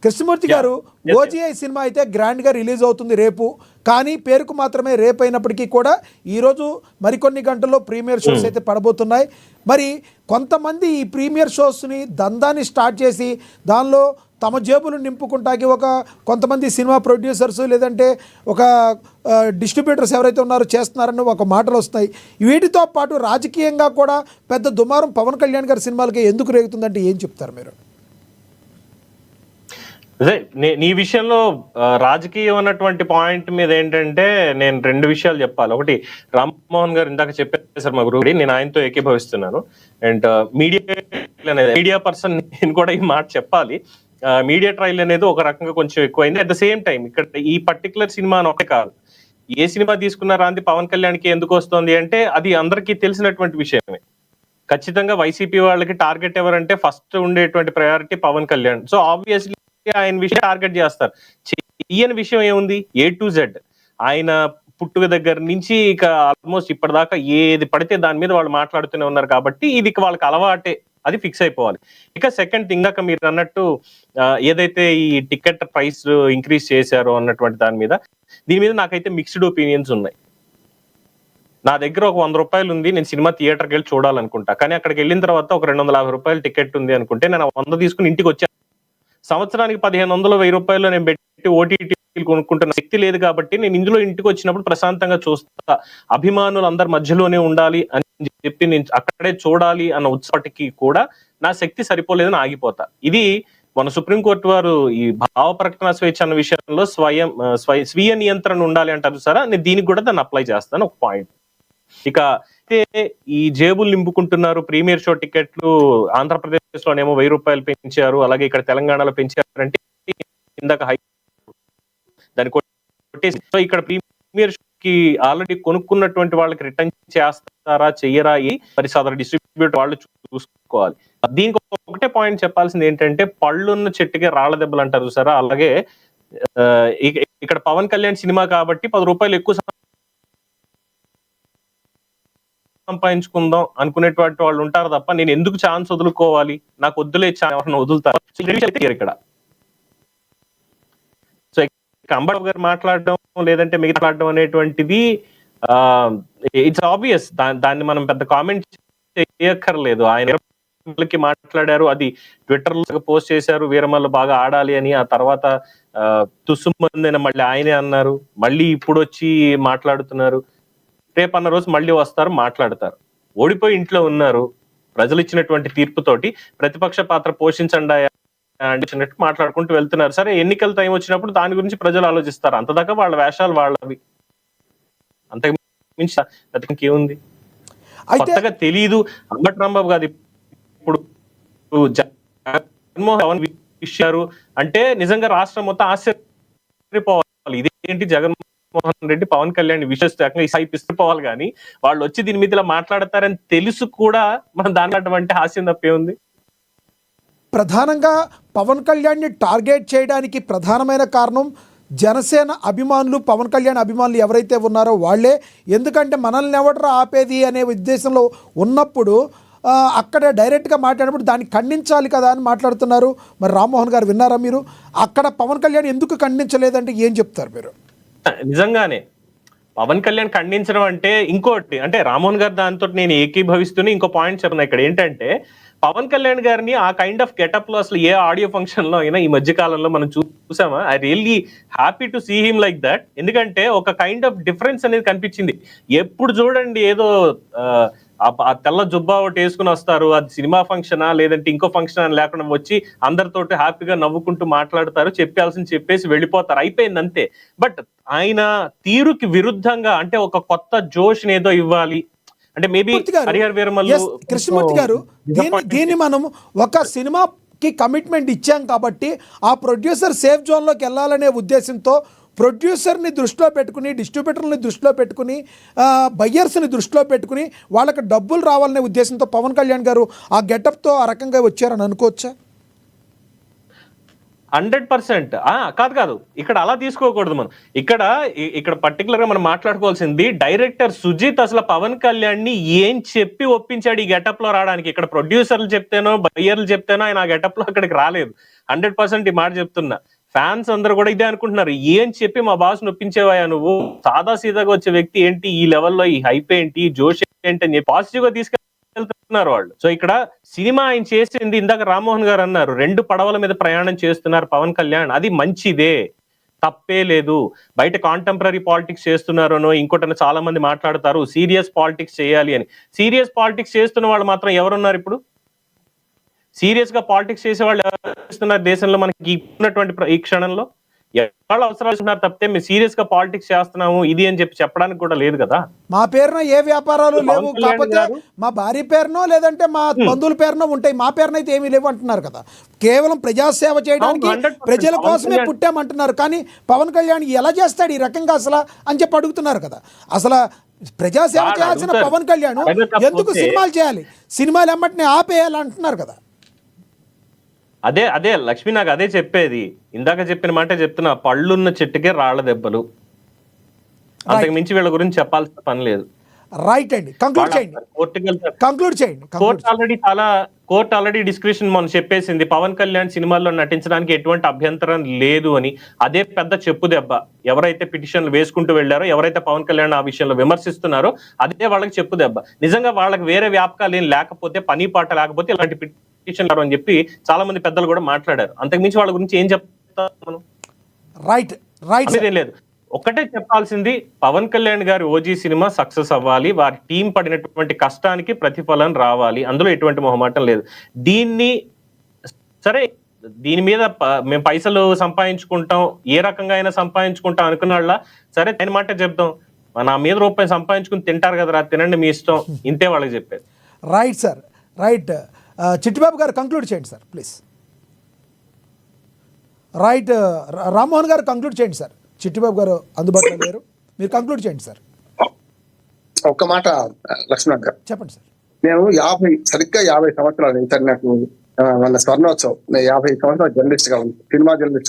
కృష్ణమూర్తి గారు, ఓజీఐ సినిమా అయితే గ్రాండ్గా రిలీజ్ అవుతుంది రేపు, కానీ పేరుకు మాత్రమే రేపు అయినప్పటికీ కూడా ఈరోజు మరికొన్ని గంటల్లో ప్రీమియర్ షోస్ అయితే పడబోతున్నాయి. మరి కొంతమంది ఈ ప్రీమియర్ షోస్ని దందాన్ని స్టార్ట్ చేసి దానిలో తమ జేబులు నింపుకుంటాకి కొంతమంది సినిమా ప్రొడ్యూసర్స్ లేదంటే ఒక డిస్ట్రిబ్యూటర్స్ ఎవరైతే ఉన్నారో చేస్తున్నారని ఒక మాటలు వస్తాయి. వీటితో పాటు రాజకీయంగా కూడా పెద్ద దుమారం పవన్ కళ్యాణ్ గారి సినిమాలకి ఎందుకు రేగుతుందంటే ఏం చెప్తారు మీరు? అదే నీ విషయంలో రాజకీయం అన్నటువంటి పాయింట్ మీద ఏంటంటే నేను 2 విషయాలు చెప్పాలి. ఒకటి, రామ్మోహన్ గారు ఇందాక చెప్పేసారు మా గురువు, నేను ఆయనతో ఏకీభవిస్తున్నాను. అండ్ మీడియా పర్సన్ నేను కూడా ఈ మాట చెప్పాలి. మీడియా ట్రయల్ అనేది ఒక రకంగా కొంచెం ఎక్కువైంది. అట్ ద సేమ్ టైం ఇక్కడ ఈ పర్టికులర్ సినిమా ఒకటే కాదు, ఏ సినిమా తీసుకున్నారా అంది పవన్ కళ్యాణ్కి ఎందుకు వస్తుంది అంటే అది అందరికీ తెలిసినటువంటి విషయమే. ఖచ్చితంగా వైసీపీ వాళ్ళకి టార్గెట్ ఎవరంటే ఫస్ట్ ఉండేటువంటి priority Pawan Kalyan. So obviously ఆయన విషయం టార్గెట్ చేస్తారు. చెయ్యని విషయం ఏముంది, A to Z ఆయన పుట్టుక దగ్గర నుంచి ఇక ఆల్మోస్ట్ ఇప్పటిదాకా ఏది పడితే దాని మీద వాళ్ళు మాట్లాడుతూనే ఉన్నారు. కాబట్టి ఇది వాళ్ళకి అలవాటే, అది ఫిక్స్ అయిపోవాలి. ఇక సెకండ్ థింగ్, ఇందాక మీరు అన్నట్టు ఏదైతే ఈ టికెట్ ప్రైస్ ఇంక్రీజ్ చేశారో అన్నటువంటి దీని మీద నాకైతే మిక్స్డ్ ఒపీనియన్స్ ఉన్నాయి. నా దగ్గర ఒక 100 రూపాయలు ఉంది, నేను సినిమా థియేటర్కి వెళ్ళి చూడాలనుకుంటా, కానీ అక్కడికి వెళ్ళిన తర్వాత ఒక 250 రూపాయలు టికెట్ ఉంది అనుకుంటే నేను 100 తీసుకుని ఇంటికి వచ్చాను. సంవత్సరానికి 1500 1000 రూపాయలు నేను పెట్టి ఓటీటీ కొనుక్కుంటున్న శక్తి లేదు. కాబట్టి నేను ఇందులో ఇంటికి వచ్చినప్పుడు ప్రశాంతంగా చూస్తా, అభిమానులు అందరి మధ్యలోనే ఉండాలి అని చెప్పి నేను అక్కడే చూడాలి అన్న ఉత్సాహకి కూడా నా శక్తి సరిపోలేదని ఆగిపోతా. ఇది మన సుప్రీంకోర్టు వారు ఈ భావ ప్రకటన స్వేచ్ఛ అన్న విషయంలో స్వీయ నియంత్రణ ఉండాలి అంటారు సారా, నేను దీనికి కూడా దాన్ని అప్లై చేస్తాను. ఒక పాయింట్. ఇక ఈ జేబులు నింపుకుంటున్నారు, ప్రీమియర్ షో టికెట్లు ఆంధ్రప్రదేశ్ లోనేమో 1000 రూపాయలు పెంచారు, అలాగే ఇక్కడ తెలంగాణలో పెంచారంటే ఇందాక దాన్ని కొట్టేసి ఇక్కడ ప్రీమియర్ షో కి ఆల్రెడీ కొనుక్కున్నటువంటి వాళ్ళకి రిటర్న్ చేస్తారా చెయ్యరా మరి సదరు డిస్ట్రిబ్యూటర్ వాళ్ళు చూసుకోవాలి. దీనికి ఒకటే పాయింట్ చెప్పాల్సింది ఏంటంటే పళ్ళున్న చెట్టుకే రాళ్ల దెబ్బలు అంటారు చూసారా, అలాగే ఇక్కడ పవన్ కళ్యాణ్ సినిమా కాబట్టి 10 రూపాయలు ఎక్కువ సంపాదించుకుందాం అనుకునేటువంటి వాళ్ళు ఉంటారు తప్ప నేను ఎందుకు ఛాన్స్ వదులుకోవాలి, నాకు వద్దులే ఎవరైనా వదులుతారు ఇక్కడ. సో అంబేద్కర్ గారు మాట్లాడడం లేదంటే మిగతా మాట్లాడడం అనేటువంటిది ఇట్స్ ఆబ్వియస్, దాన్ని మనం పెద్ద కామెంట్ చేయక్కర్లేదు. ఆయన మాట్లాడారు, అది ట్విట్టర్ లో పోస్ట్ చేశారు, వీరమల్లు బాగా ఆడాలి అని. ఆ తర్వాత తుస్సుమందైన మళ్ళీ ఆయనే అన్నారు, మళ్ళీ ఇప్పుడు వచ్చి మాట్లాడుతున్నారు. రేపు అన్న రోజు మళ్ళీ వస్తారు, మాట్లాడతారు. ఓడిపోయి ఇంట్లో ఉన్నారు, ప్రజలు ఇచ్చినటువంటి తీర్పుతోటి ప్రతిపక్ష పాత్ర పోషించండి అంటే మాట్లాడుకుంటూ వెళ్తున్నారు. సరే, ఎన్నికల టైం వచ్చినప్పుడు దాని గురించి ప్రజలు ఆలోచిస్తారు. అంతదాకా వాళ్ళ వేషాలు వాళ్ళవి, అంతకు మించి ఇంకేముంది కొత్తగా తెలీదు. అంబటి రాంబాబు గారు ఇప్పుడు జగన్మోహన్ ఇచ్చారు అంటే నిజంగా రాష్ట్రం మొత్తం ఆశ్చర్యపోవాలి. ఇదేంటి జగన్మోహన్ రెడ్డి పవన్ కళ్యాణ్ విశ్వసిపోవాలి, కానీ వాళ్ళు వచ్చి దీని మీద ఇలా మాట్లాడతారని తెలుసు కూడా మనం దాని అటువంటి హాస్యం తప్పే ఉంది. ప్రధానంగా పవన్ కళ్యాణ్ని టార్గెట్ చేయడానికి ప్రధానమైన కారణం జనసేన అభిమానులు, పవన్ కళ్యాణ్ అభిమానులు ఎవరైతే ఉన్నారో వాళ్ళే. ఎందుకంటే మనల్ని ఎవడరా ఆపేది అనే ఉద్దేశంలో ఉన్నప్పుడు అక్కడ డైరెక్ట్గా మాట్లాడినప్పుడు దాన్ని ఖండించాలి కదా అని మాట్లాడుతున్నారు. మరి రామ్మోహన్ గారు విన్నారా మీరు? అక్కడ పవన్ కళ్యాణ్ ఎందుకు ఖండించలేదంటే ఏం చెప్తారు మీరు? నిజంగానే పవన్ కళ్యాణ్ ఖండించడం అంటే ఇంకోటి, అంటే రామ్మోహన్ గారు దాంతో నేను ఏకీభవిస్తూనే ఇంకో పాయింట్ చెప్తున్నా. ఇక్కడ ఏంటంటే పవన్ కళ్యాణ్ గారిని ఆ కైండ్ ఆఫ్ గెటప్ లో అసలు ఏ ఆడియో ఫంక్షన్ లో అయినా ఈ మధ్య కాలంలో మనం చూసామా? I really happy to see him like that. ఎందుకంటే ఒక కైండ్ ఆఫ్ డిఫరెన్స్ అనేది కనిపించింది. ఎప్పుడు చూడండి ఏదో ఆ తెల్ల జుబ్బా ఒకటి వేసుకుని వస్తారు, అది సినిమా ఫంక్షనా లేదంటే ఇంకో ఫంక్షన్ అని లేకుండా వచ్చి అందరితోటి హ్యాపీగా నవ్వుకుంటూ మాట్లాడతారు, చెప్పాల్సింది చెప్పేసి వెళ్ళిపోతారు, అయిపోయింది అంతే. బట్ ఆయన తీరుకి విరుద్ధంగా, అంటే ఒక కొత్త జోష్ ఏదో ఇవ్వాలి అంటే మేబీ హరిహర వీరమల్లు. కృష్ణమూర్తి గారు, దీన్ని మనం ఒక సినిమాకి కమిట్మెంట్ ఇచ్చాం కాబట్టి ఆ ప్రొడ్యూసర్ సేఫ్ జోన్లోకి వెళ్ళాలనే ఉద్దేశంతో ప్రొడ్యూసర్ని దృష్టిలో పెట్టుకుని, డిస్ట్రిబ్యూటర్ని దృష్టిలో పెట్టుకుని, బయ్యర్స్ని దృష్టిలో పెట్టుకుని వాళ్ళకి డబ్బులు రావాలనే ఉద్దేశంతో పవన్ కళ్యాణ్ గారు ఆ గెటప్తో ఆ రకంగా వచ్చారని అనుకోవచ్చా? 100%. కాదు, ఇక్కడ అలా తీసుకోకూడదు. మనం ఇక్కడ పర్టికులర్ గా మనం మాట్లాడుకోవాల్సింది డైరెక్టర్ సుజిత్ అసలు పవన్ కళ్యాణ్ ని ఏం చెప్పి ఒప్పించాడు ఈ గెటప్ లో రావడానికి. ఇక్కడ ప్రొడ్యూసర్లు చెప్తేనో బయ్యర్లు చెప్తేనో ఆయన ఆ గెటప్ లో అక్కడికి రాలేదు. 100% ఈ మాట చెప్తున్నా. ఫ్యాన్స్ అందరూ కూడా ఇదే అనుకుంటున్నారు. ఏం చెప్పి మా బాస్ నొప్పించేవాయా నువ్వు? సాదా సీదాగా వచ్చే వ్యక్తి ఏంటి, ఈ లెవెల్లో ఈ హైప్ ఏంటి, జోష్ ఏంటి అని చెప్పి పాజిటివ్ గా తీసుకెళ్తున్నారు వాళ్ళు. సో ఇక్కడ సినిమా ఆయన చేసింది, ఇందాక రామ్మోహన్ గారు అన్నారు, 2 పడవల మీద ప్రయాణం చేస్తున్నారు పవన్ కళ్యాణ్, అది మంచిదే, తప్పే లేదు. బయట కాంటెంపరీ పాలిటిక్స్ చేస్తున్నారనో ఇంకోటనో చాలా మంది మాట్లాడతారు సీరియస్ పాలిటిక్స్ చేయాలి అని. సీరియస్ పాలిటిక్స్ చేస్తున్న వాళ్ళు మాత్రం ఎవరున్నారు ఇప్పుడు? సీరియస్ గా పాలిటిక్స్ చేసే వాళ్ళు ఎవరు దేశంలో మనకి ఉన్నటువంటి ఈ క్షణంలో? ఎవరు అవసరాలు ఉన్నారు తప్పితే మేము సీరియస్ గా పాలిటిక్స్ చేస్తున్నాము ఇది అని చెప్పి చెప్పడానికి కూడా లేదు కదా. మా పేరున ఏ వ్యాపారాలు లేవు, కాకపోతే మా భార్య పేరునో లేదంటే మా బంధువుల పేరునో ఉంటాయి, మా పేరున అయితే ఏమీ లేవు అంటున్నారు కదా. కేవలం ప్రజాసేవ చేయడానికి ప్రజల కోసమే పుట్టామంటున్నారు. కానీ పవన్ కళ్యాణ్ ఎలా చేస్తాడు ఈ రకంగా అసలు అని చెప్పి అడుగుతున్నారు కదా. అసలు ప్రజాసేవ చేయాల్సిన పవన్ కళ్యాణ్ ఎందుకు సినిమాలు చేయాలి, సినిమాలు ఎమ్మటిని ఆపేయాలి అంటున్నారు కదా. అదే లక్ష్మి నాకు అదే చెప్పేది, ఇందాక చెప్పిన మాట చెప్తున్నా, పళ్ళున్న చెట్టుకే రాళ్ల దెబ్బలు, అంతకు మించి వీళ్ళ గురించి చెప్పాల్సిన పని లేదు. రైట్ అండి, కంక్లూడ్ చేయండి. కోర్టు ఆల్రెడీ డిస్క్రిప్షన్ మనం చెప్పేసింది, పవన్ కళ్యాణ్ సినిమాల్లో నటించడానికి ఎటువంటి అభ్యంతరం లేదు అని. అదే పెద్ద చెప్పు దెబ్బ. ఎవరైతే పిటిషన్లు వేసుకుంటూ వెళ్ళారో, ఎవరైతే పవన్ కళ్యాణ్ ఆ విషయంలో విమర్శిస్తున్నారో, అదే వాళ్ళకి చెప్పు దెబ్బ. నిజంగా వాళ్ళకి వేరే వ్యాపకాలు ఏం లేకపోతే, పని పాట లేకపోతే ఇలాంటి పిటిషన్ అని చెప్పి చాలా మంది పెద్దలు కూడా మాట్లాడారు. అంతకుమించి వాళ్ళ గురించి ఏం చెప్తాం మనం? రైట్ ఏం లేదు. ఒకటే చెప్పాల్సింది, పవన్ కళ్యాణ్ గారి ఓజీ సినిమా సక్సెస్ అవ్వాలి, వారి టీం పడినటువంటి కష్టానికి ప్రతిఫలం రావాలి, అందులో ఎటువంటి మొహమాటం లేదు. దీని మీద మేము పైసలు సంపాదించుకుంటాం, ఏ రకంగా అయినా సంపాదించుకుంటాం అనుకున్న వాళ్ళ సరే ఆయన మాట చెప్తాం, నా మీద రూపాయి సంపాదించుకుని తింటారు కదరా, తినండి మీ ఇష్టం, ఇంతే వాళ్ళకి చెప్పేది. Right sir, right. చిట్టిబాబు గారు కంక్లూడ్ చేయండి సార్ ప్లీజ్. రైట్, రామ్మోహన్ గారు కంక్లూడ్ చేయండి సార్. చిట్టిబాబు గారు అందుబాటులో లేరు, మీరు కంక్లూడ్ చేయండి సార్. ఒక్క మాట లక్ష్మణ్ గారు చెప్పండి సార్. నేను సరిగ్గా 50 సంవత్సరాలు, నాకు మన స్వర్ణోత్సవం, 50 సంవత్సరాలు జర్నలిస్ట్ గా ఉంది, సినిమా జర్నలిస్ట్